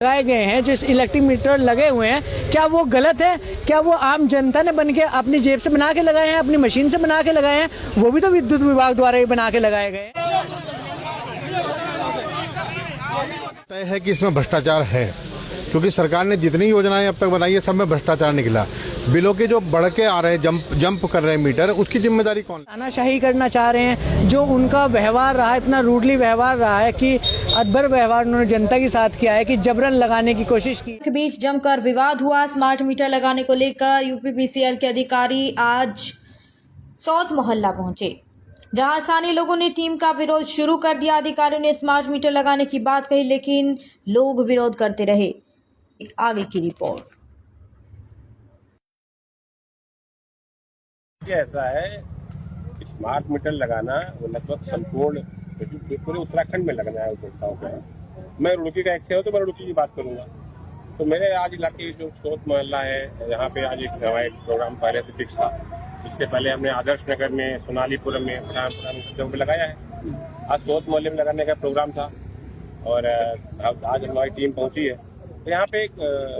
लगाए गए हैं, जो इलेक्ट्रिक मीटर लगे हुए हैं, क्या वो गलत है? क्या वो आम जनता ने बन के अपनी जेब से बना के लगाए हैं, अपनी मशीन से बना के लगाए हैं? वो भी तो विद्युत विभाग द्वारा ही बना के लगाए गए हैं। तय है कि इसमें भ्रष्टाचार है, क्योंकि सरकार ने जितनी योजनाएं अब तक बनाई है सब में भ्रष्टाचार निकला। बिलों के जो बढ़ के आ रहे हैं, जंप कर रहे हैं मीटर, उसकी जिम्मेदारी कौन? तानाशाही करना चाह रहे हैं। जो उनका व्यवहार रहा है, इतना रूडली व्यवहार रहा है कि अदबर व्यवहार उन्होंने जनता के साथ किया है कि जबरन लगाने की कोशिश की। के बीच जमकर विवाद हुआ। स्मार्ट मीटर लगाने को लेकर यूपीपीसीएल के अधिकारी आज सौत मोहल्ला पहुंचे, जहां स्थानीय लोगों ने टीम का विरोध शुरू कर दिया। अधिकारियों ने स्मार्ट मीटर लगाने की बात कही, लेकिन लोग विरोध करते रहे। आगे की रिपोर्ट। ऐसा है, स्मार्ट मीटर लगाना वो लगभग संपूर्ण पूरे उत्तराखंड में लगना है उपभोक्ताओं का। मैं रुड़की का एक से हूँ तो मैं रुड़की की बात करूंगा। तो मेरे आज इलाके जो सोत मोहल्ला है, यहाँ पे आज एक प्रोग्राम पहले से फिक्स था। इसके पहले हमने आदर्श नगर में, सोनालीपुरम में, पठानपुरम में लगाया है। आज सोत मोहल्ले में लगाने का प्रोग्राम था और आज हमारी टीम पहुंची है। तो यहाँ पे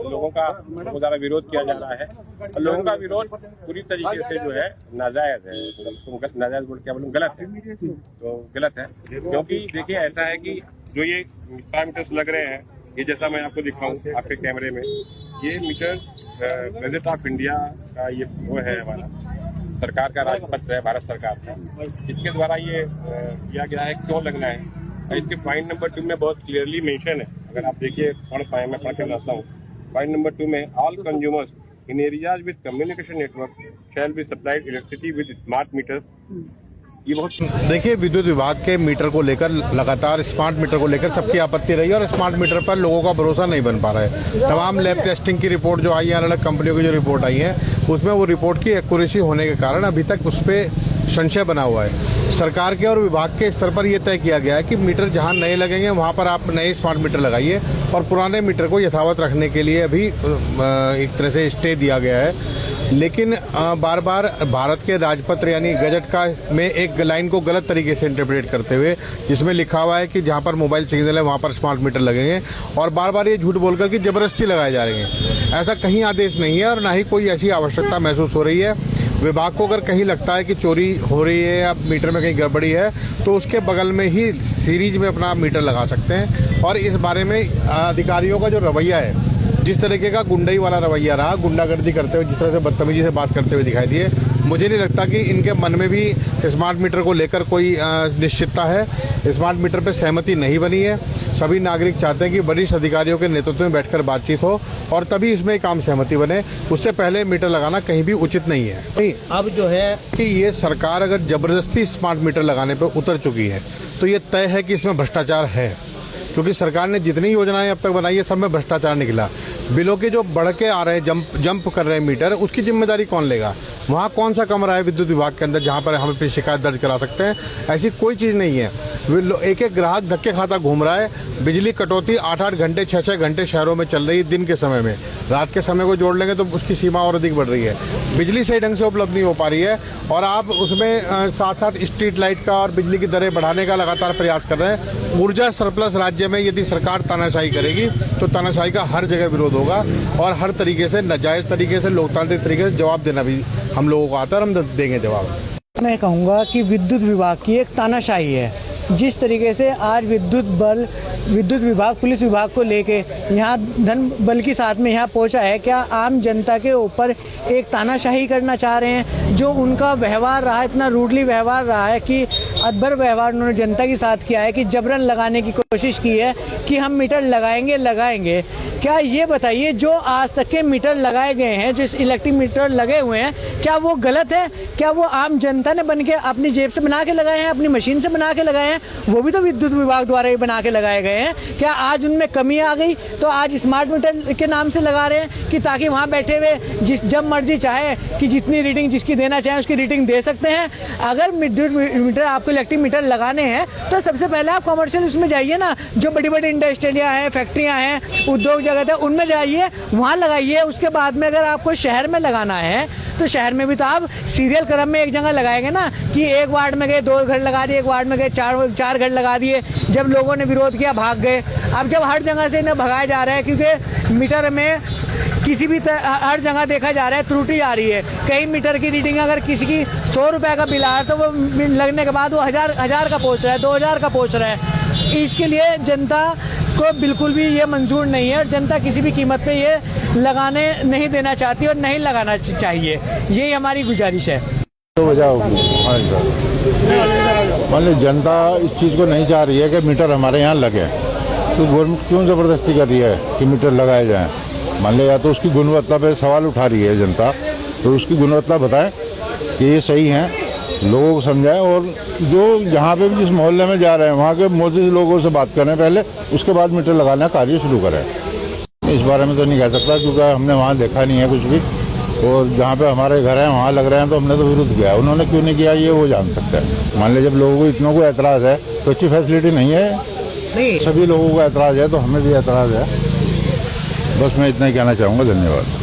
लोगों का बहुत ज़्यादा विरोध किया जा रहा है और लोगों का विरोध पूरी तरीके से जो है नाजायज है। नाजायज बोल क्या बोलूँ, गलत है। तो गलत है क्योंकि देखिए ऐसा है कि जो ये स्मार्ट मीटर्स लग रहे हैं, ये जैसा मैं आपको दिखाऊं आपके कैमरे में, ये मीटर गजट ऑफ इंडिया का ये वो है, हमारा सरकार का राजपत्र है, भारत सरकार का। इसके द्वारा ये किया गया है क्यों लगना है। इसके पॉइंट नंबर 2 में बहुत क्लियरली मेंशन है। अगर आप देखिए, मैं पढ़ के बताता हूँ। पॉइंट नंबर 2 में all consumers in areas with communication network shall be supplied electricity with smart meters. ये बहुत देखिए, विद्युत विभाग के मीटर को लेकर लगातार स्मार्ट मीटर को लेकर सबकी आपत्ति रही और स्मार्ट मीटर पर लोगों का भरोसा नहीं बन पा रहा है। तमाम लैब टेस्टिंग की रिपोर्ट जो आई है, अलग अलग कंपनियों की जो रिपोर्ट आई है, उसमें वो रिपोर्ट की एक्यूरेसी होने के कारण अभी तक उस पर संशय बना हुआ है। सरकार के और विभाग के स्तर पर यह तय किया गया है कि मीटर जहां नए लगेंगे वहां पर आप नए स्मार्ट मीटर लगाइए और पुराने मीटर को यथावत रखने के लिए अभी एक तरह से स्टे दिया गया है। लेकिन बार बार भारत के राजपत्र यानी गजट का में एक लाइन को गलत तरीके से इंटरप्रेट करते हुए, जिसमें लिखा हुआ है कि जहां पर मोबाइल सिग्नल है वहां पर स्मार्ट मीटर लगेंगे, और बार बार ये झूठ बोलकर कि जबरदस्ती लगाए जा रहे हैं। ऐसा कहीं आदेश नहीं है और न ही कोई ऐसी आवश्यकता महसूस हो रही है। विभाग को अगर कहीं लगता है कि चोरी हो रही है या मीटर में कहीं गड़बड़ी है, तो उसके बगल में ही सीरीज में अपना मीटर लगा सकते हैं। और इस बारे में अधिकारियों का जो रवैया है, जिस तरीके का गुंडई वाला रवैया रहा, गुंडागर्दी करते हुए जिस तरह से बदतमीजी से बात करते हुए दिखाई दिए, मुझे नहीं लगता कि इनके मन में भी स्मार्ट मीटर को लेकर कोई निश्चितता है। स्मार्ट मीटर पर सहमति नहीं बनी है। सभी नागरिक चाहते हैं कि वरिष्ठ अधिकारियों के नेतृत्व में बैठकर बातचीत हो और तभी इसमें काम सहमति बने। उससे पहले मीटर लगाना कहीं भी उचित नहीं है। नहीं, अब जो है कि ये सरकार अगर जबरदस्ती स्मार्ट मीटर लगाने पर उतर चुकी है तो ये तय है कि इसमें भ्रष्टाचार है, क्योंकि सरकार ने जितनी योजनाएं अब तक बनाई है सब में भ्रष्टाचार निकला। बिलों के जो बढ़ के आ रहे हैं, जंप कर रहे हैं मीटर, उसकी जिम्मेदारी कौन लेगा? वहाँ कौन सा कमरा है विद्युत विभाग के अंदर जहाँ पर हम अपनी शिकायत दर्ज करा सकते हैं? ऐसी कोई चीज़ नहीं है। एक एक ग्राहक धक्के खाता घूम रहा है। बिजली कटौती 8-8 घंटे 6-6 घंटे शहरों में चल रही है दिन के समय में। रात के समय को जोड़ लेंगे तो उसकी सीमा और अधिक बढ़ रही है। बिजली सही ढंग से उपलब्ध नहीं हो पा रही है और आप उसमें साथ साथ स्ट्रीट लाइट का और बिजली की दरें बढ़ाने का लगातार प्रयास कर रहे हैं। ऊर्जा सरप्लस राज्य में यदि सरकार तानाशाही करेगी तो तानाशाही का हर जगह विरोध होगा और हर तरीके से नाजायज तरीके से, लोकतांत्रिक तरीके से जवाब देना भी हम लोगों को आता है और हम देंगे जवाब। मैं कहूँगा कि विद्युत विभाग की एक तानाशाही है। जिस तरीके से आज विद्युत विभाग पुलिस विभाग को लेके यहाँ धन बल के साथ में यहाँ पहुँचा है, क्या आम जनता के ऊपर एक तानाशाही करना चाह रहे हैं? जो उनका व्यवहार रहा है, इतना रूडली व्यवहार रहा है कि अदबर व्यवहार उन्होंने जनता के साथ किया है कि जबरन लगाने की कोशिश की है कि हम मीटर लगाएंगे। क्या ये बताइए, जो आज तक के मीटर लगाए गए हैं, जो इलेक्ट्रिक मीटर लगे हुए हैं, क्या वो गलत है? क्या वो आम जनता ने बन के अपनी जेब से बना के लगाए हैं, अपनी मशीन से बना के लगाए हैं? वो भी तो विद्युत विभाग द्वारा ही बना के लगाए गए हैं। क्या आज उनमें कमी आ गई तो आज स्मार्ट मीटर के नाम से लगा रहे हैं कि ताकि वहां बैठे हुए जब मर्जी चाहे कि जितनी रीडिंग जिसकी देना चाहे उसकी रीडिंग दे सकते हैं? अगर विद्युत मीटर आपको इलेक्ट्रिक मीटर लगाने हैं तो सबसे पहले आप कमर्शियल उसमें जाइए ना, जो बड़ी बड़ी इंडस्ट्रियाँ हैं, फैक्ट्रियाँ हैं, उद्योग जगत है, उनमें जाइए, वहाँ लगाइए। उसके बाद में अगर आपको शहर में लगाना है तो शहर में भी तो आप सीरियल क्रम में एक जगह लगाएंगे ना कि एक वार्ड में गए 2 घर लगा दिए, एक वार्ड में गए 4 घर लगा दिए। जब लोगों ने विरोध किया भाग गए। अब जब हर जगह से इन्हें भगाया जा रहा है क्योंकि मीटर में किसी भी हर जगह देखा जा रहा है त्रुटि आ रही है। कई मीटर की रीडिंग अगर किसी की 100 रुपए का बिल आ रहा है तो वो लगने के बाद वो हजार का पहुंच रहा है, 2000 का पहुंच रहा है। इसके लिए जनता को बिल्कुल भी ये मंजूर नहीं है और जनता किसी भी कीमत पे ये लगाने नहीं देना चाहती और नहीं लगाना चाहिए। यही हमारी गुजारिश है। तो वजह होगी मान लो जनता इस चीज़ को नहीं चाह रही है कि मीटर हमारे यहाँ लगे, तो गवर्नमेंट क्यों ज़बरदस्ती कर रही है कि मीटर लगाए जाएं। मान लो या तो उसकी गुणवत्ता पे सवाल उठा रही है जनता, तो उसकी गुणवत्ता बताए कि ये सही है, लोगों को समझाएं और जो जहाँ पे भी जिस मोहल्ले में जा रहे हैं वहाँ के मोजिज़ लोगों से बात करें पहले, उसके बाद मीटर लगाने का कार्य शुरू करें। इस बारे में तो नहीं कह सकता क्योंकि हमने वहाँ देखा नहीं है कुछ भी, और जहाँ पे हमारे घर हैं वहाँ लग रहे हैं तो हमने तो विरुद्ध किया। उन्होंने क्यों नहीं किया ये वो जान सकते हैं। मान लीजिए जब लोगों को इतनों को एतराज़ है तो अच्छी फैसिलिटी नहीं है, नहीं सभी लोगों को एतराज़ है तो हमें भी एतराज़ है। बस मैं इतना ही कहना चाहूँगा। धन्यवाद।